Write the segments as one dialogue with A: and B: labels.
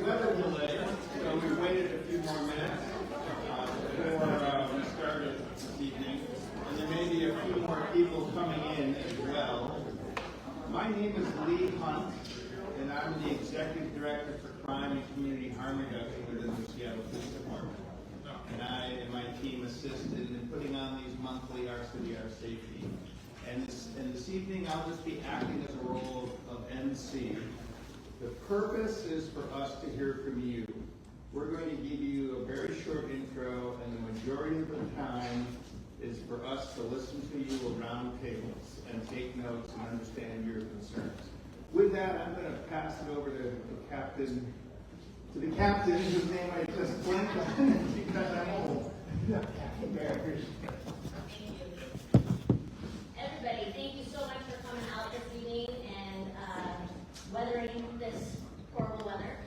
A: weather delay, so we waited a few more minutes before we started this evening, and there may be a few more people coming in as well. My name is Lee Hunt, and I'm the Executive Director for Crime and Community Harm Reduction within the Seattle Police Department. And I and my team assisted in putting on these monthly SPD Safety. And this evening I'll just be acting as a role of MC. The purpose is for us to hear from you. We're going to give you a very short intro, and the majority of the time is for us to listen to you around tables and take notes and understand your concerns. With that, I'm going to pass it over to the captain, whose name I just blanked on because I'm old. Captain Barriers.
B: Everybody, thank you so much for coming out this evening and weathering this horrible weather.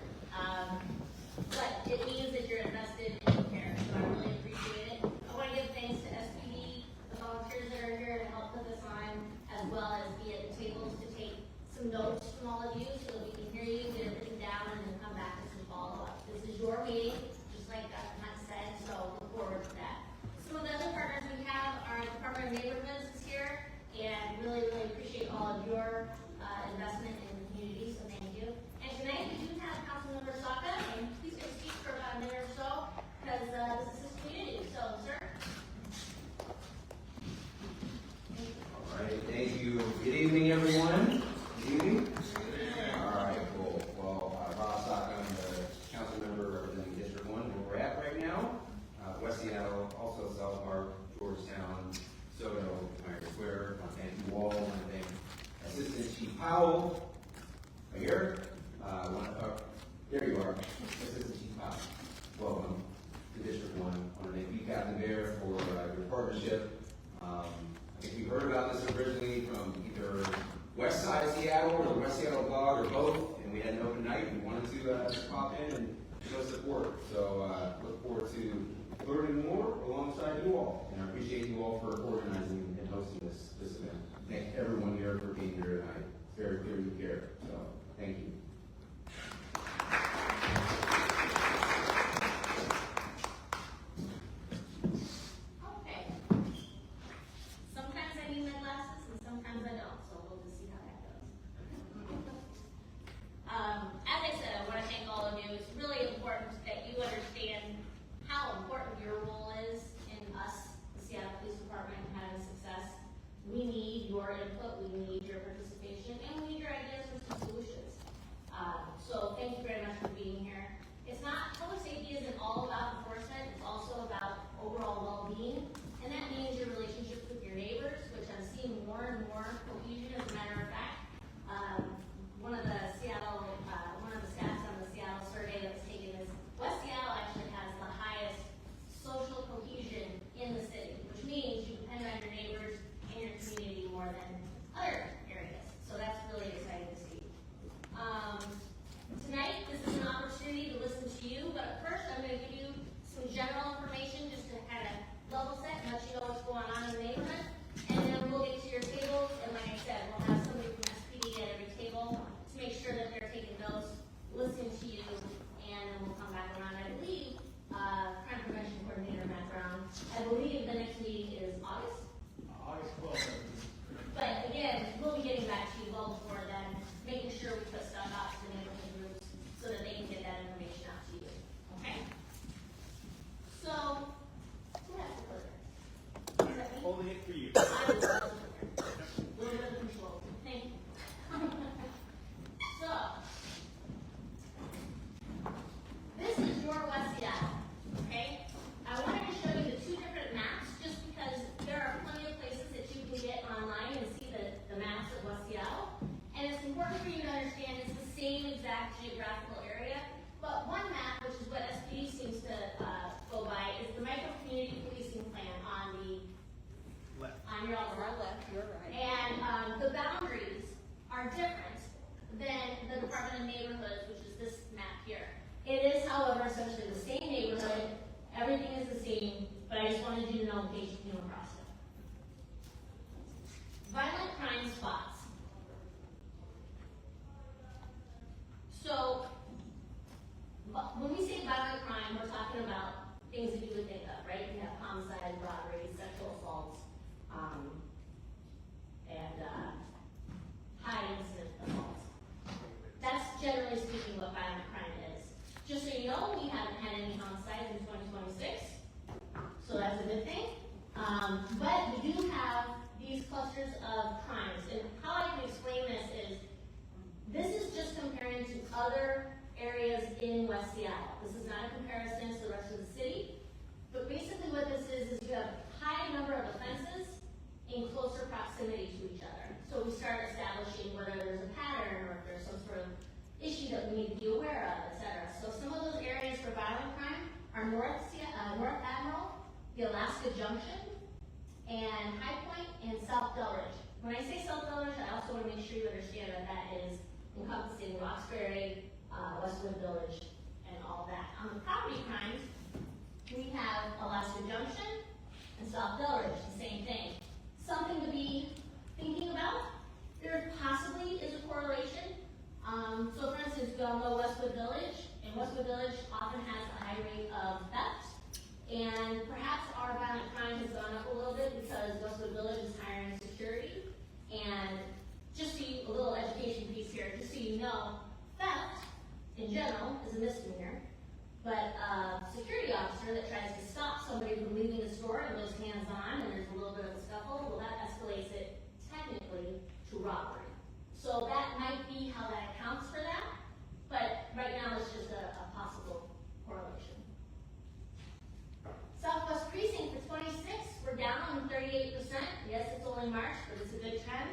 B: But it means that you're invested in care, so I really appreciate it. I want to give thanks to SPD, the volunteers that are here to help put this on, as well as be at the tables to take some notes from all of you so that we can hear you, get everything down, and then come back to some follow-up. This is your meeting, just like Hunt said, so look forward to that. Some of the other partners we have, our Department of Neighborhoods is here, and really, really appreciate all of your investment in the community, so thank you. And tonight we do have Councilmember Saka, and please go speak for about a minute or so, because this is his community. So, sir.
C: All right, thank you. Good evening, everyone. Good evening. All right, cool. Well, Rob Saka, I'm the council member representing District 1, where we're at right now. West Seattle, also South Park, Georgetown, Soto, Myers Square. I want to thank you all. I want to thank Assistant Chief Powell. Right here. There you are. Assistant Chief Powell. Welcome to District 1. I want to thank you, Captain Bear, for your partnership. I think we heard about this originally from either West Side Seattle or West Seattle Blog or both, and we had an open night and wanted to pop in and show support. So look forward to learning more alongside you all, and I appreciate you all for organizing and hosting this event. Thank everyone here for being here tonight. It's very clear you care, so thank you.
B: Okay. Sometimes I need my glasses, and sometimes I don't, so we'll just see how that goes. As I said, I want to thank all of you. It's really important that you understand how important your role is in us, the Seattle Police Department, having success. We need your input, we need your participation, and we need your ideas for some solutions. So thank you very much for being here. It's not, public safety isn't all about enforcement, it's also about overall well-being, and that means your relationships with your neighbors, which I'm seeing more and more cohesion. As a matter of fact, one of the stats on the Seattle survey that was taken is West Seattle actually has the highest social cohesion in the city, which means you depend on your neighbors and your community more than other areas. So that's really exciting to see. Tonight, this is an opportunity to listen to you, but first I'm going to give you some general information just to kind of level set and let you know what's going on in the neighborhood. And then we'll get to your tables, and like I said, we'll have somebody from SPD at every table to make sure that they're taking notes, listening to you, and then we'll come back around. I believe, crime prevention coordinator Matt Brown, I believe the next meeting is August?
A: August 12th.
B: But again, we'll be getting back to you well before then, making sure we put stuff out to the neighborhood groups so that they can get that information out to you. Okay? So, who has the clicker? Is that me?
A: Holding it for you.
B: I will hold the clicker. A little bit of control. Thank you. So, this is your West Seattle. Okay? I wanted to show you the two different maps just because there are plenty of places that you can get online and see the maps of West Seattle. And it's important for you to understand it's the same exact geographical area, but one map, which is what SPD seems to go by, is the micro community policing plan on the
A: Left.
B: on your left, you're right. And the boundaries are different than the Department of Neighborhoods, which is this map here. It is, however, essentially the same neighborhood. Everything is the same, but I just wanted you to know in case you came across it. Violent crime spots. So Seattle. This is not a comparison to the rest of the city, but basically what this is you have a high number of offenses in closer proximity to each other. So we start establishing whether there's a pattern or if there's some sort of issue that we need to be aware of, etc. So some of those areas for violent crime are North Admiral, the Alaska Junction, and High Point, and South Delridge. When I say South Delridge, I also want to make sure you understand that that is encompassing Roxbury, Westwood Village, and all that. On the property crimes, we have Alaska Junction and South Delridge, the same thing. Something to be thinking about. There possibly is a correlation. So for instance, we all know Westwood Village, and Westwood Village often has a high rate of theft. And perhaps our violent crime has gone up a little bit because Westwood Village is hiring security. And just so you, a little education piece here, just so you know, theft in general is a misdemeanor. But a security officer that tries to stop somebody from leaving the store and goes hands-on and there's a little bit of a scuffle, well, that escalates it technically to robbery. So that might be how that accounts for that, but right now it's just a possible correlation. Southwest Precinct for 26, we're down on 38%. Yes, it's only March, but it's a good trend.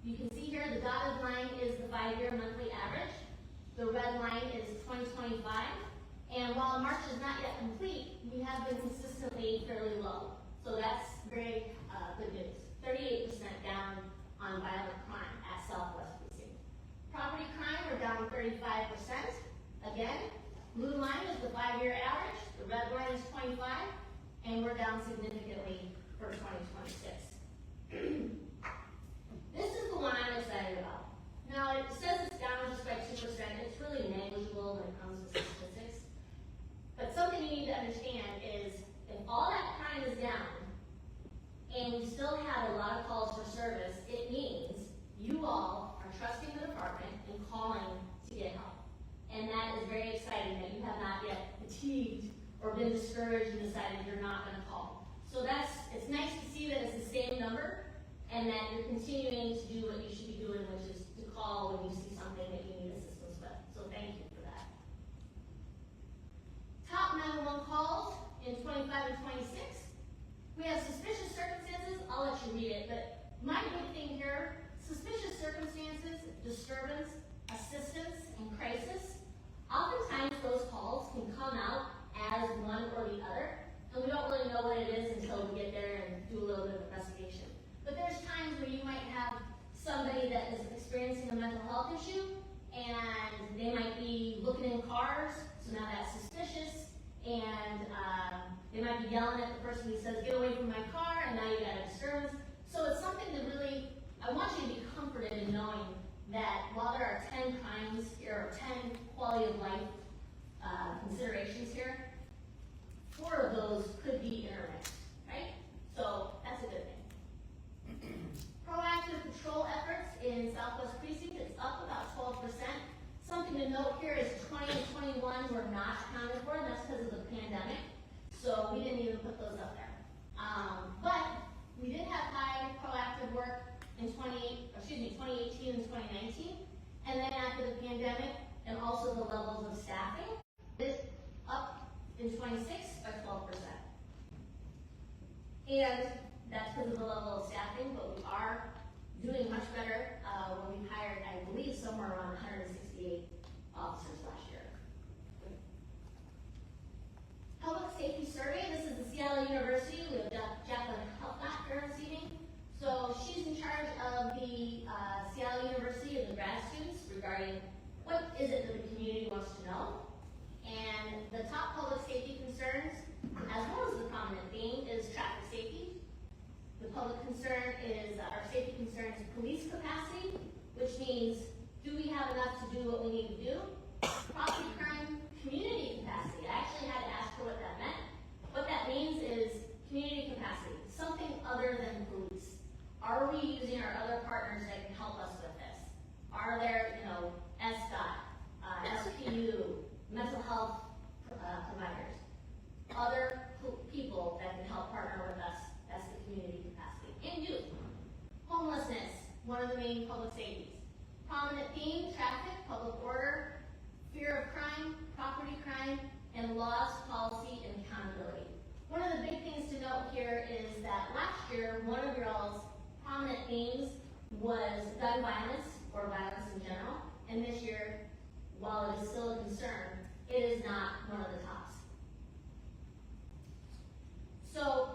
B: You can see here the dotted line is the 5-year monthly average. The red line is 2025. And while March is not yet complete, we have been consistently fairly low. So that's very good news. 38% down on violent crime at Southwest Precinct. Property crime, we're down 35%. Again, blue line is the 5-year average. The red line is 25. And we're down significantly for 2026. This is the one I'm excited about. Now, it says it's down just by 2%. It's really negligible when it comes to statistics. But something you need to understand is if all that crime is down and we still have a lot of calls for service, it means you all are trusting the department and calling to get help. And that is very exciting that you have not yet fatigued or been discouraged and decided you're not going to call. So it's nice to see that it's the same number and that you're continuing to do what you should be doing, which is to call when you see something that you need assistance with. So thank you for that. Top 911 calls in 25 and 26. We have suspicious circumstances. I'll let you read it, but my big thing here, suspicious circumstances, disturbance, assistance, and crisis. Oftentimes those calls can come out as one or the other, and we don't really know what it is until we get there and do a little bit of investigation. But there's times where you might have somebody that is experiencing a mental health issue, and they might be looking in cars, so now that's suspicious, and they might be yelling at the person who says, get away from my car, and now you got a disturbance. So it's something that really, I want you to be comforted in knowing that while there are 10 crimes here, or 10 quality of life considerations here, 4 of those could be intermixed, right? So that's a good thing. Proactive patrol efforts in Southwest Precinct, it's up about 12%. Something to note here is 20 and 21 were not accounted for, and that's because of the pandemic. So we didn't even put those up there. But we did have high proactive work in 2018 and 2019. And then after the pandemic, and also the levels of staffing, is up in 26 by 12%. And that's because of the level of staffing, but we are doing much better when we hired, I believe, somewhere around 168 officers last year. Public safety survey, this is the Seattle University. We have Jacqueline Helfnut here this evening. So she's in charge of the Seattle University and the grad students regarding what is it that the community wants to know. And the top public safety concerns, as well as the prominent theme, is traffic safety. The public concern is, our safety concern is police capacity, which means, do we have enough to do what we need to do? Property crime, community capacity. I actually had to ask her what that meant. What that means is community capacity, something other than police. Are we using our other partners that can help us with this? Are there, SDOT, SPU, mental health providers, other people that can help partner with us? That's the community capacity. And youth. Homelessness, one of the main public safeties. Prominent theme, traffic, public order, fear of crime, property crime, and laws, policy, and accountability. One of the big things to note here is that last year, one of your all's prominent themes was gun violence or violence in general, and this year, while it is still a concern, it is not one of the tops. So,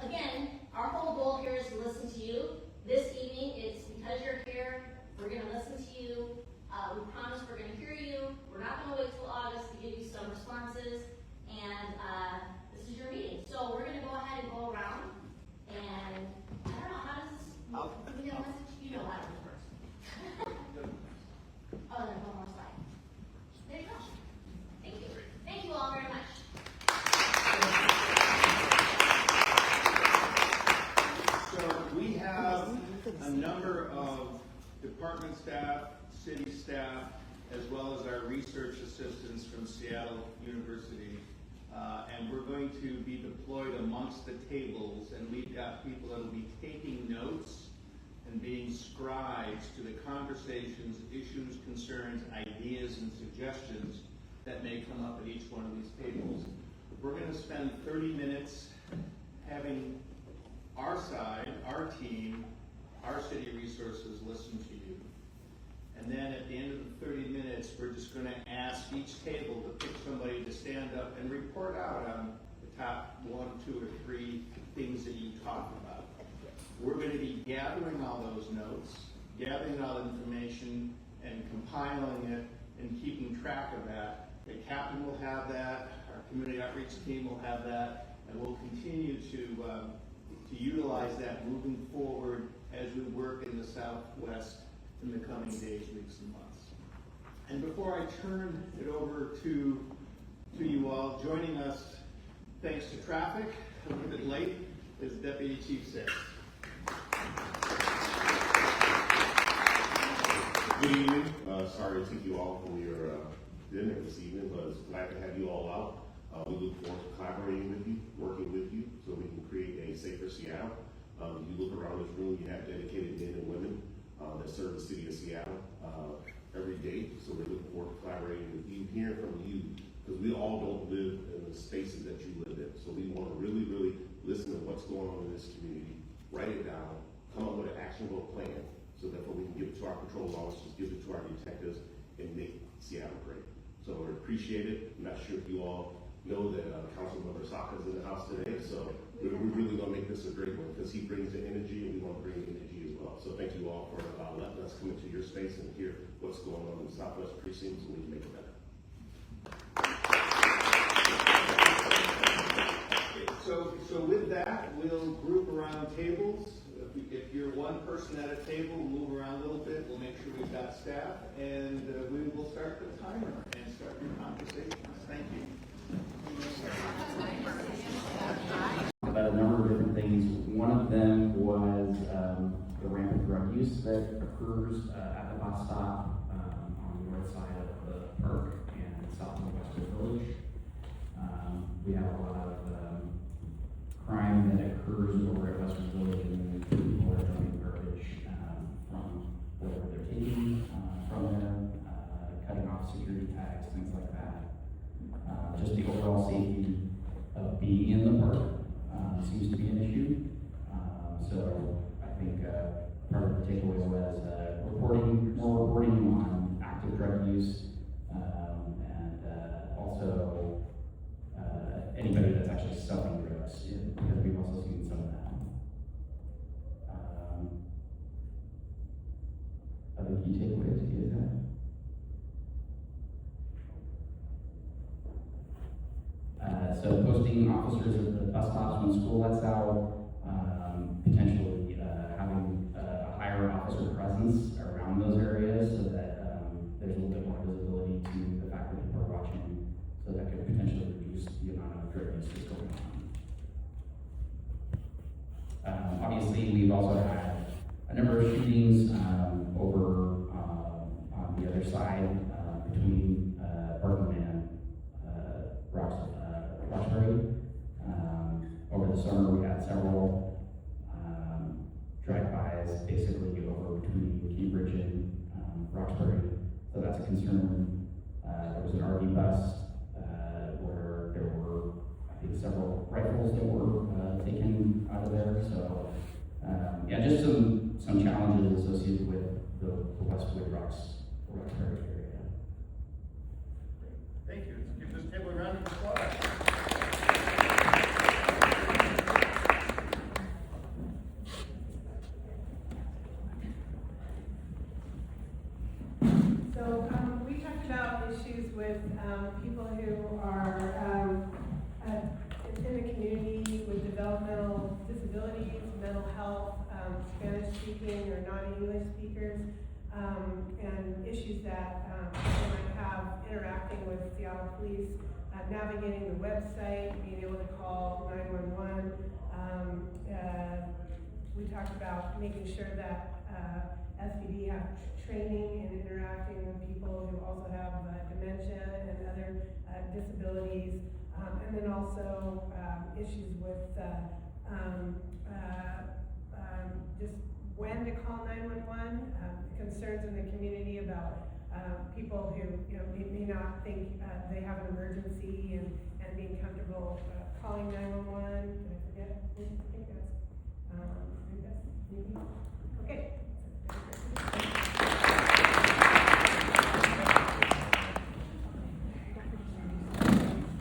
B: again, our whole goal here is to listen to you. This evening, it's because you're here, we're going to listen to you. We promise we're going to hear you. We're not going to wait till August to give you some responses, and this is your meeting. So we're going to go ahead and go around, and I don't know, how does this, give me a message? You know how to do first. Oh, there's one more slide. There you go. Thank you. Thank you all very much.
A: So we have a number of department staff, city staff, as well as our research assistants from Seattle University. And we're going to be deployed amongst the tables, and we've got people that will be taking notes and being scribes to the conversations, issues, concerns, ideas, and suggestions that may come up at each one of these tables. We're going to spend 30 minutes having our side, our team, our city resources listen to you. And then at the end of the 30 minutes, we're just going to ask each table to pick somebody to stand up and report out on the top 1, 2, or 3 things that you talked about. We're going to be gathering all those notes, gathering all the information, and compiling it and keeping track of that. The captain will have that, our community outreach team will have that, and we'll continue to utilize that moving forward as we work in the Southwest in the coming days, weeks, and months. And before I turn it over to you all, joining us, thanks to traffic, a little bit late, is Deputy Chief 6.
D: Good evening. Sorry to take you all from your dinner this evening, but it's glad to have you all out. We look forward to collaborating with you, working with you, so we can create a safer Seattle. You look around this room, you have dedicated men and women that serve the city of Seattle every day. So we're looking forward to collaborating with you, hearing from you, because we all don't live in the spaces that you live in. So we want to really, really listen to what's going on in this community, write it down, come up with an actionable plan, so that we can give it to our patrol officers, give it to our detectives, and make Seattle great. So we appreciate it. I'm not sure if you all know that Councilmember Saka is in the house today, so we're really going to make this a great one, because he brings the energy, and we want to bring the energy as well. So thank you all for letting us come into your space and hear what's going on in the Southwest precinct, so we can make it better.
A: So with that, we'll group around tables. If you're one person at a table, we'll move around a little bit. We'll make sure we've got staff, and we will start the timer and start your conversations. Thank you.
E: About a number of different things. One of them was the rampant drug use that occurs at the bus stop on the north side of the park and south of Western Village. We have a lot of crime that occurs over at Western Village, and people are dumping garbage from whatever they're taking from there, cutting off security tags, things like that. Just the overall safety of being in the park seems to be an issue. So I think part of the takeaway was more reporting on active drug use, and also anybody that's actually selling drugs, because we've also seen some of that. Other key takeaways you guys have? So posting officers at the bus stops when school lets out, potentially having a higher officer presence around those areas, so that there's a little bit more visibility to the fact that people are watching, so that could potentially reduce the amount of drug use that's going on. Obviously, we've also had a number of shootings over on the other side between Barton and Roxbury. Over the summer, we had several bus, where there were, I think, several rifles that were taken out of there. So, yeah, just some challenges associated with the Westwood Rocks area.
F: Thank you. Let's give this table a round of applause.
G: So we talked about issues with people who are in the community with developmental disabilities, mental health, Spanish speaking or non-English speakers, and issues that they might have interacting with Seattle Police, navigating the website, being able to call 911. We talked about making sure that SPD have training and interacting with people who also have dementia and other disabilities, and then also issues with just when to call 911, concerns in the community about people who may not think they have an emergency and being comfortable calling 911. Did I forget? I think that's maybe. Okay.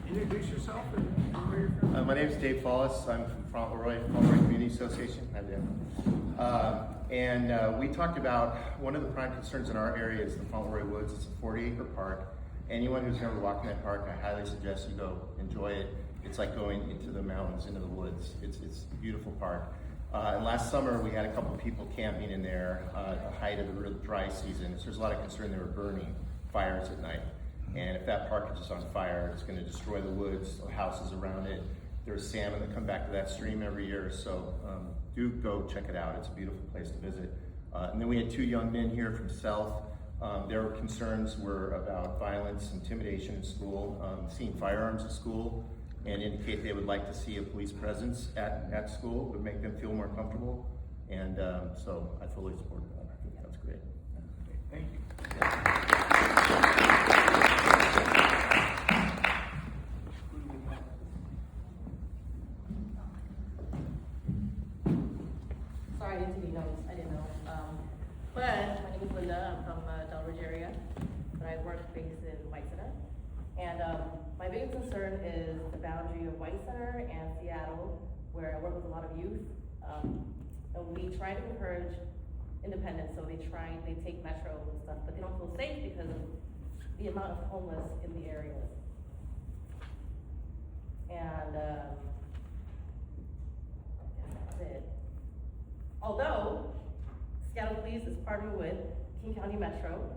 F: Introduce yourself and where you're from.
H: My name is Dave Follis. I'm from Fauntleroy Community Association. Hi there. And we talked about one of the prime concerns in our area is the Fauntleroy Woods. It's a 40-acre park. Anyone who's never walked in that park, I highly suggest you go enjoy it. It's like going into the mountains, into the woods. It's a beautiful park. And last summer, we had a couple of people camping in there at the height of the real dry season. So there's a lot of concern they were burning fires at night. And if that park is just on fire, it's going to destroy the woods, the houses around it. There's salmon that come back to that stream every year. So do go check it out. It's a beautiful place to visit. And then we had two young men here from South. Their concerns were about violence, intimidation in school, seeing firearms at school, and indicate they would like to see a police presence at school. It would make them feel more comfortable. And so I fully support that. I think that's great.
F: Thank you.
I: Sorry, I didn't take any notes. I didn't know. But my name is Linda. I'm from Delaware area, but I work based in White Center. And my biggest concern is the boundary of White Center and Seattle, where I work with a lot of youth. And we try to encourage independence, so they take metro and stuff, but they don't feel safe because of the amount of homeless in the areas. And that's it. Although Seattle Police is partnered with King County Metro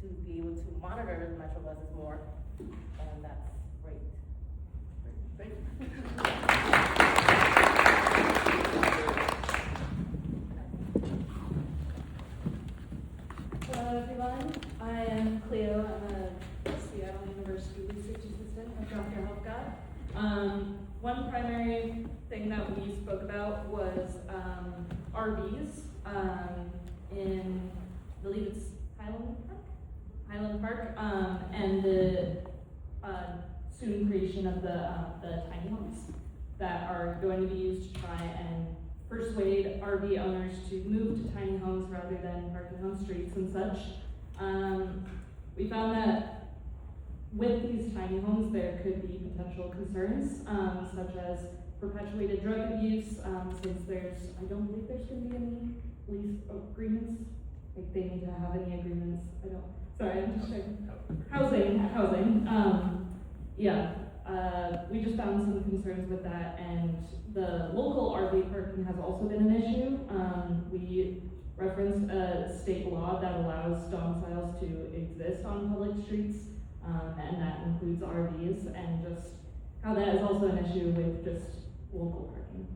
I: to be able to monitor the metro buses more, and that's great.
F: Thank you.
J: Hello everyone, I am Cleo. I'm a Seattle University research assistant at Dr. Helfgott. One primary thing that we spoke about was RVs in, I believe it's Highland Park, and the soon creation of the tiny homes that are going to be used to try and persuade RV owners to move to tiny homes rather than parking on streets and such. We found that with these tiny homes there could be potential concerns, such as perpetuated drug abuse, since I don't believe there's going to be any lease agreements. Like they need to have any agreements. I'm just checking. Housing. We just found some concerns with that, and the local RV parking has also been an issue. We referenced a state law that allows domiciles to exist on public streets, and that includes RVs, and just how that is also an issue with just local parking.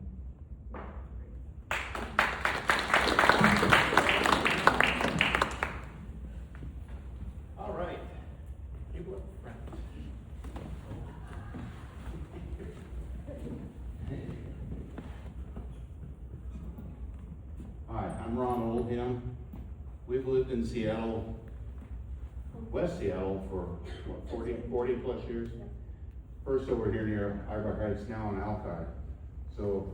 F: All right. People up front.
K: Hi, I'm Ron Oldham. We've lived in Seattle West Seattle for, what, 40 plus years? First over here near Ivor Heights, now in Alki. So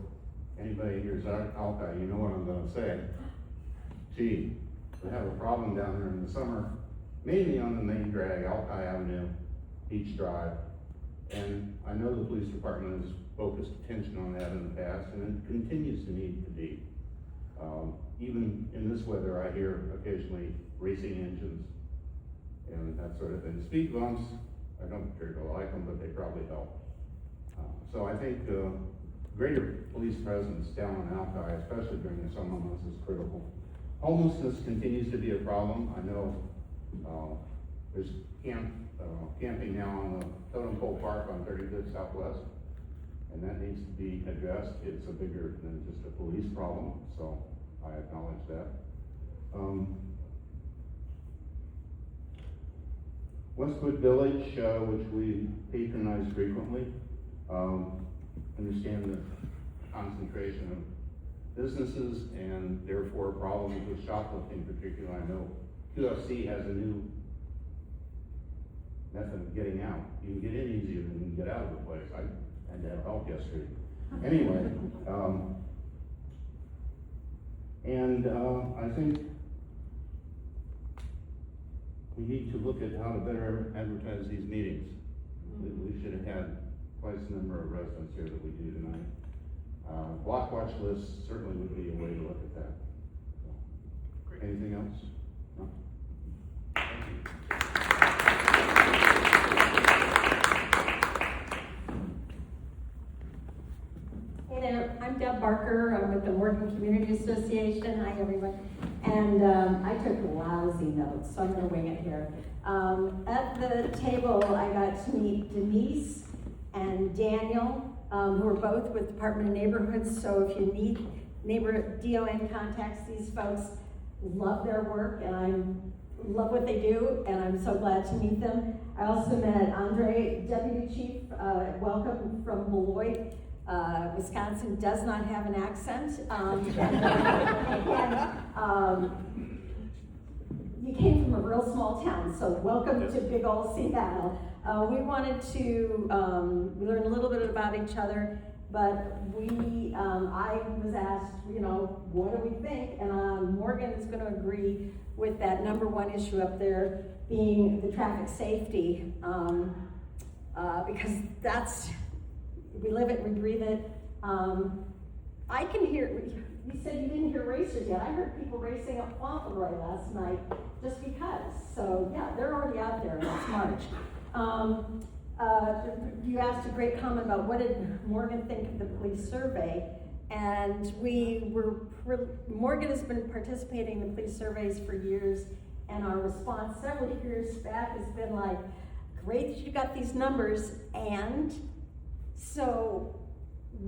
K: anybody here's Alki, you know what I'm gonna say. Gee, we have a problem down there in the summer, mainly on the main drag, Alki Avenue, Beach Drive. And I know the police department has focused attention on that in the past, and it continues to need to be. Even in this weather, I hear occasionally racing engines and that sort of thing. Speed bumps, I don't particularly like them, but they probably help. So I think greater police presence down in Alki, especially during the summer months, is critical. Homelessness continues to be a problem. I know there's camping now on the Totem Pole Park on 35th Southwest, and that needs to be addressed. It's a bigger than just a police problem, so I acknowledge that. Westwood Village, which we patronize frequently, understand the concentration of businesses and therefore problems with shoplifting particularly. I know QFC has a new method of getting out. You can get in easier than you can get out of the place. I had to have help yesterday. Anyway, I think we need to look at how to better advertise these meetings. We should have had twice the number of residents here that we do tonight. Block watch lists certainly would be a way to look at that. So, anything else? No? Thank you.
L: Hey there, I'm Deb Barker. I'm with the Morgan Community Association. Hi, everyone. And I took lousy notes, so I'm going to wing it here. At the table, I got to meet Denise and Daniel, who are both with Department of Neighborhoods. So if you need DON contacts, these folks love their work, and I love what they do, and I'm so glad to meet them. I also met Andre, Deputy Chief. Welcome from Beloit. Wisconsin does not have an accent. You came from a real small town, so welcome to big old Seattle. We wanted to learn a little bit about each other, but I was asked, what do we think? And Morgan is going to agree with that number one issue up there being the traffic safety, because we live it, we breathe it. I can hear, you said you didn't hear racers yet. I heard people racing up Fauntleroy last night just because. So yeah, they're already out there, and it's March. You asked a great comment about what did Morgan think of the police survey. And Morgan has been participating in the police surveys for years, and our response several years back has been like, great that you got these numbers, and so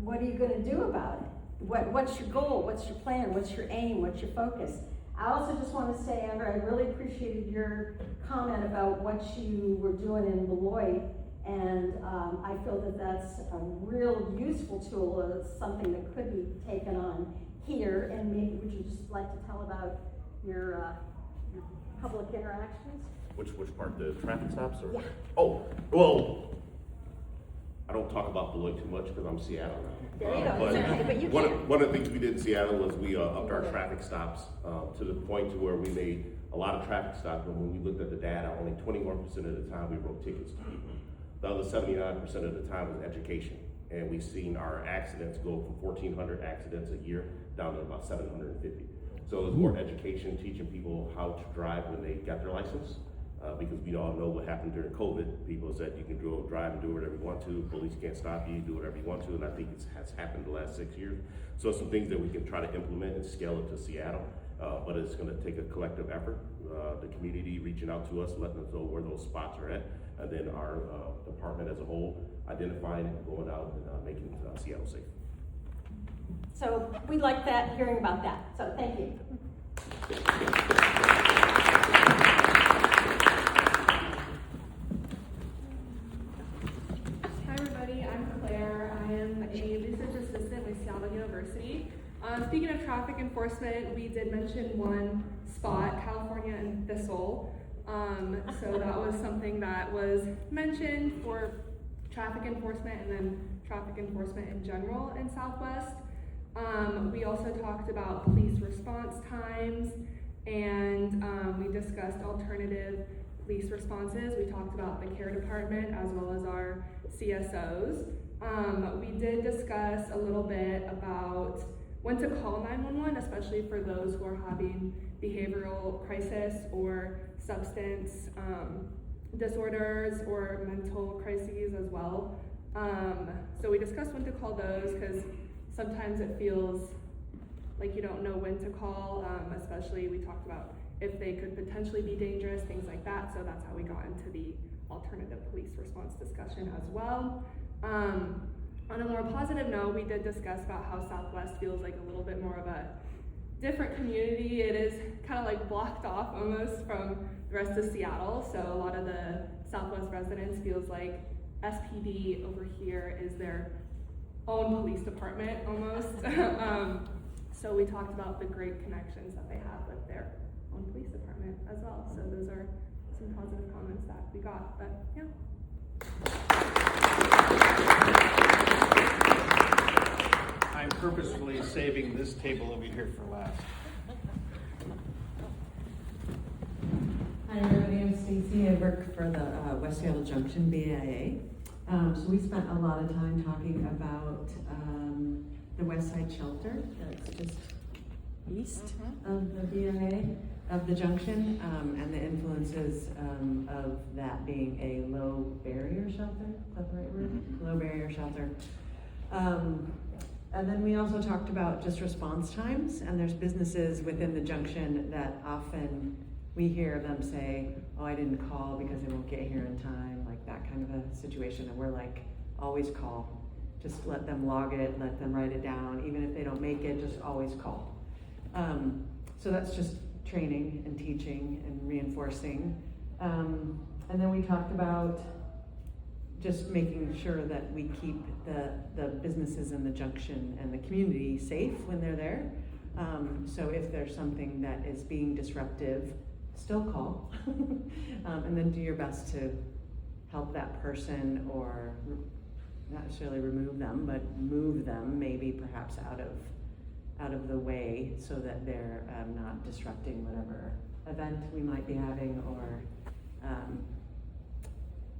L: what are you going to do about it? What's your goal? What's your plan? What's your aim? What's your focus? I also just want to say, Amber, I really appreciated your comment about what you were doing in Beloit, and I feel that that's a real useful tool, something that could be taken on here. And maybe would you just like to tell about your public interactions?
D: Which part, the traffic stops? Or?
L: Yeah.
D: Oh, well, I don't talk about Beloit too much because I'm Seattle now.
L: There you go. But you can.
D: One of the things we did in Seattle was we upped our traffic stops to the point to where we made a lot of traffic stops, but when we looked at the data, only 21% of the time we wrote tickets to people. The other 79% of the time was education. And we've seen our accidents go from 1,400 accidents a year down to about 750. So it's more education, teaching people how to drive when they got their license. Because we all know what happened during COVID. People said you can drive and do whatever you want to. Police can't stop you, do whatever you want to. And I think it has happened the last 6 years. So some things that we can try to implement and scale it to Seattle. But it's going to take a collective effort. The community reaching out to us, letting us know where those spots are at. And then our department as a whole identifying and going out and making Seattle safe.
L: So we like that, hearing about that. So thank you.
M: Hi everybody, I'm Claire. I am a research assistant with Seattle University. Speaking of traffic enforcement, we did mention one spot, California and Thistle. So that was something that was mentioned for traffic enforcement and then traffic enforcement in general in Southwest. We also talked about police response times, and we discussed alternative police responses. We talked about the care department as well as our CSOs. We did discuss a little bit about when to call 911, especially for those who are having behavioral crisis or substance disorders or mental crises as well. So we discussed when to call those because sometimes it feels like you don't know when to call, especially we talked about if they could potentially be dangerous, things like that. So that's how we got into the alternative police response discussion as well. On a more positive note, we did discuss about how Southwest feels like a little bit more of a different community. It is kind of like blocked off almost from the rest of Seattle. So a lot of the Southwest residents feels like SPD over here is their own police department almost. So we talked about the great connections that they have with their own police department as well. So those are some positive comments that we got, but yeah.
F: I'm purposefully saving this table over here for last.
N: Hi everybody, I'm Stacy. I work for the West Seattle Junction BIA. So we spent a lot of time talking about the West Side Shelter that's just east of the BIA, of the Junction, and the influences of that being a low barrier shelter. Is that the right word? Low barrier shelter. And then we also talked about just response times, and there's businesses within the Junction that often we hear them say, oh, I didn't call because they won't get here in time, like that kind of a situation. And we're like, always call. Just let them log it, let them write it down. Even if they don't make it, just always call. So that's just training and teaching and reinforcing. And then we talked about just making sure that we keep the businesses in the Junction and the community safe when they're there. So if there's something that is being disruptive, still call. And then do your best to help that person, or not necessarily remove them, but move them maybe perhaps out of the way so that they're not disrupting whatever event we might be having, or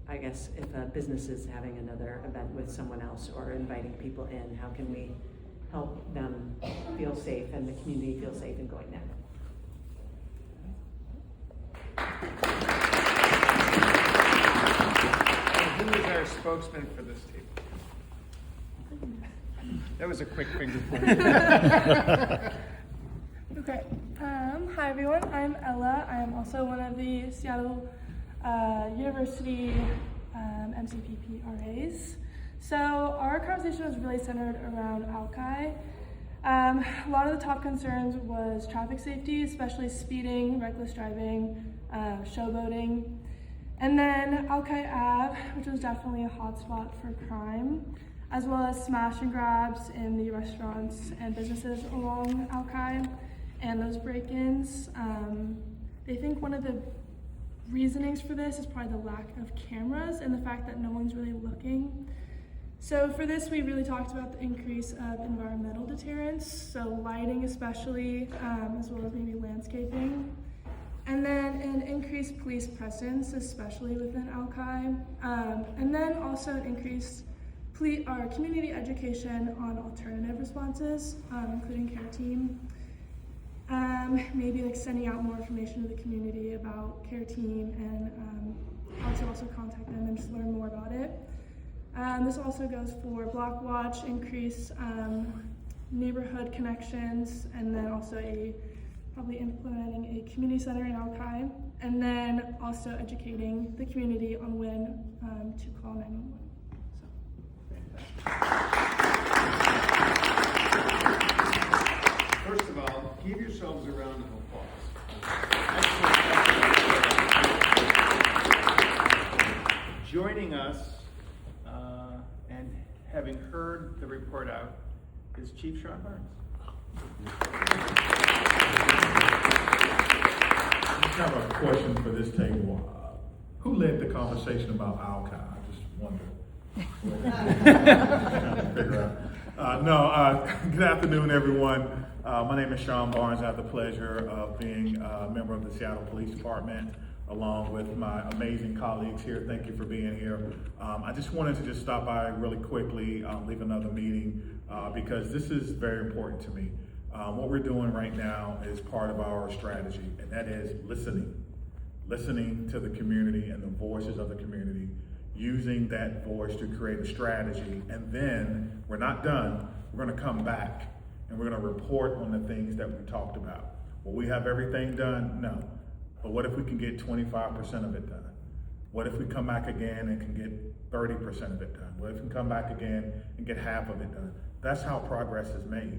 N: I guess if a business is having another event with someone else or inviting people in, how can we help them feel safe and the community feel safe in going there?
F: Who is our spokesman for this table? That was a quick finger point.
O: Okay. Hi everyone. I'm Ella. I am also one of the Seattle University MCPP RAs. So our conversation was really centered around Alki. A lot of the top concerns was traffic safety, especially speeding, reckless driving, showboating. And then Alki Ave, which was definitely a hotspot for crime, as well as smash and grabs in the restaurants and businesses along Alki, and those break-ins. They think one of the reasonings for this is probably the lack of cameras and the fact that no one's really looking. So for this, we really talked about the increase of environmental deterrence, so lighting especially, as well as maybe landscaping. And then an increased police presence, especially within Alki. And then also an increased community education on alternative responses, including care team. Maybe like sending out more information to the community about care team and how to also contact them and just learn more about it. This also goes for block watch, increase neighborhood connections, and then also probably implementing a community center in Alki, and then also educating the community on when to call 911.
F: First of all, give yourselves a round of applause. Joining us and having heard the report out is Chief Sean Barnes.
P: have a question for this table. Who led the conversation about Alki? I just wonder. Trying to figure out. Good afternoon, everyone. My name is Sean Barnes. I have the pleasure of being a member of the Seattle Police Department, along with my amazing colleagues here. Thank you for being here. I just wanted to stop by really quickly, leave another meeting, because this is very important to me. What we're doing right now is part of our strategy, and that is listening to the community and the voices of the community, using that voice to create a strategy. And then we're not done. We're going to come back and we're going to report on the things that we talked about. Will we have everything done? No. But what if we can get 25% of it done? What if we come back again and can get 30% of it done? What if we can come back again and get half of it done? That's how progress is made.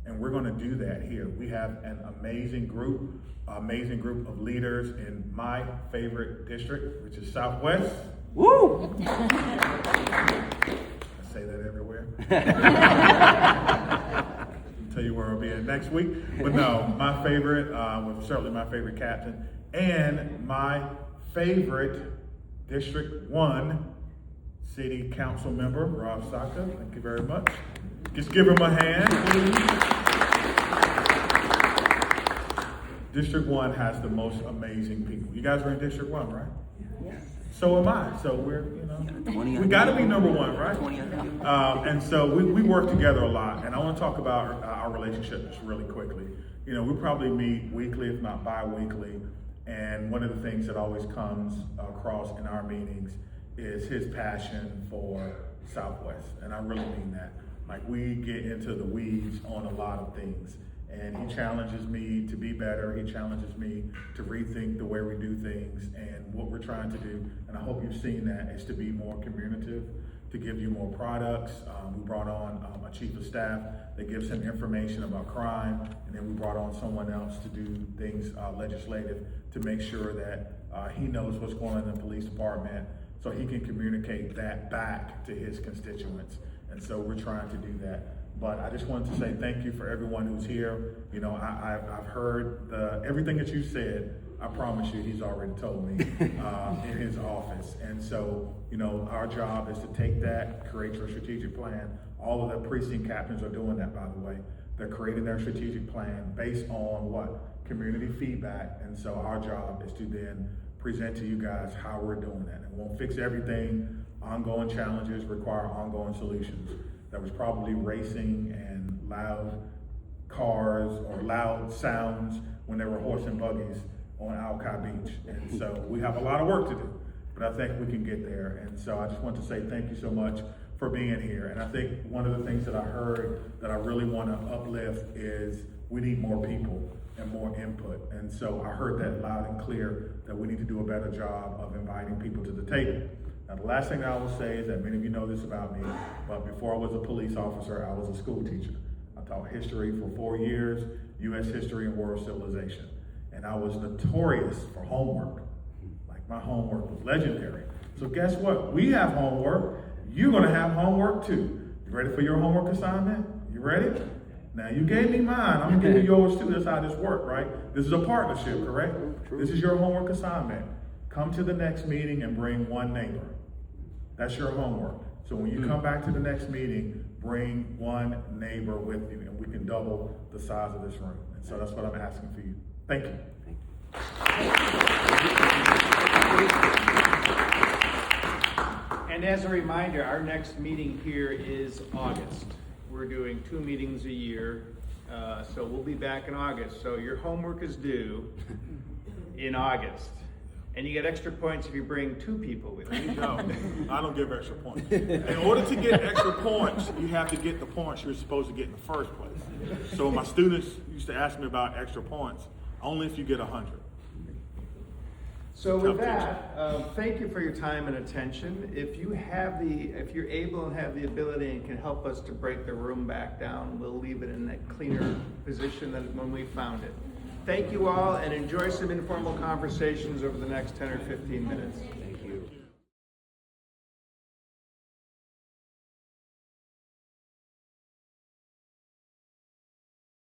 P: And we're going to do that here. We have an amazing group of leaders in my favorite district, which is Southwest. Woo! I say that everywhere. I'll tell you where I'll be at next week. But no, my favorite, certainly my favorite captain, and my favorite District 1 City Council member, Rob Saka. Thank you very much. Just give him a hand, please. District 1 has the most amazing people. You guys are in District 1, right? Yes. So am I. So we're, we got to be number 1, right? And so we work together a lot. And I want to talk about our relationship just really quickly. We probably meet weekly, if not bi-weekly. And one of the things that always comes across in our meetings is his passion for Southwest. And I really mean that. Like, we get into the weeds on a lot of things. And he challenges me to be better. He challenges me to rethink the way we do things. And what we're trying to do, and I hope you've seen that, is to be more communicative, to give you more products. We brought on a chief of staff that gives him information about crime. And then we brought on someone else to do things legislative to make sure that he knows what's going on in the police department so he can communicate that back to his constituents. And so we're trying to do that. But I just wanted to say thank you for everyone who's here. I've heard everything that you said. I promise you, he's already told me in his office. And so, our job is to take that, create your strategic plan. All of the precinct captains are doing that, by the way. They're creating their strategic plan based on what? Community feedback. And so our job is to then present to you guys how we're doing that. It won't fix everything. Ongoing challenges require ongoing solutions. There was probably racing and loud cars or loud sounds when there were horse and buggies on Alki Beach. And so we have a lot of work to do, but I think we can get there. And so I just want to say thank you so much for being here. And I think one of the things that I heard that I really want to uplift is we need more people and more input. And so I heard that loud and clear, that we need to do a better job of inviting people to the table. Now, the last thing I will say is that many of you know this about me, but before I was a police officer, I was a school teacher. I taught history for 4 years, U.S. history and world civilization. And I was notorious for homework. Like, my homework was legendary. So guess what? We have homework. You're gonna have homework too. You ready for your homework assignment? You ready? Now, you gave me mine. I'm gonna give you yours too. That's how this works, right? This is a partnership, correct? This is your homework assignment. Come to the next meeting and bring one neighbor. That's your homework. So when you come back to the next meeting, bring one neighbor with you, and we can double the size of this room. And so that's what I'm asking for you. Thank you.
F: And as a reminder, our next meeting here is August. We're doing 2 meetings a year, so we'll be back in August. So your homework is due in August. And you get extra points if you bring 2 people with you.
P: No, I don't give extra points. In order to get extra points, you have to get the points you're supposed to get in the first place. So my students used to ask me about extra points, only if you get 100.
F: So with that, thank you for your time and attention. If you're able and have the ability and can help us to break the room back down, we'll leave it in that cleaner position than when we found it. Thank you all, and enjoy some informal conversations over the next 10 or 15 minutes.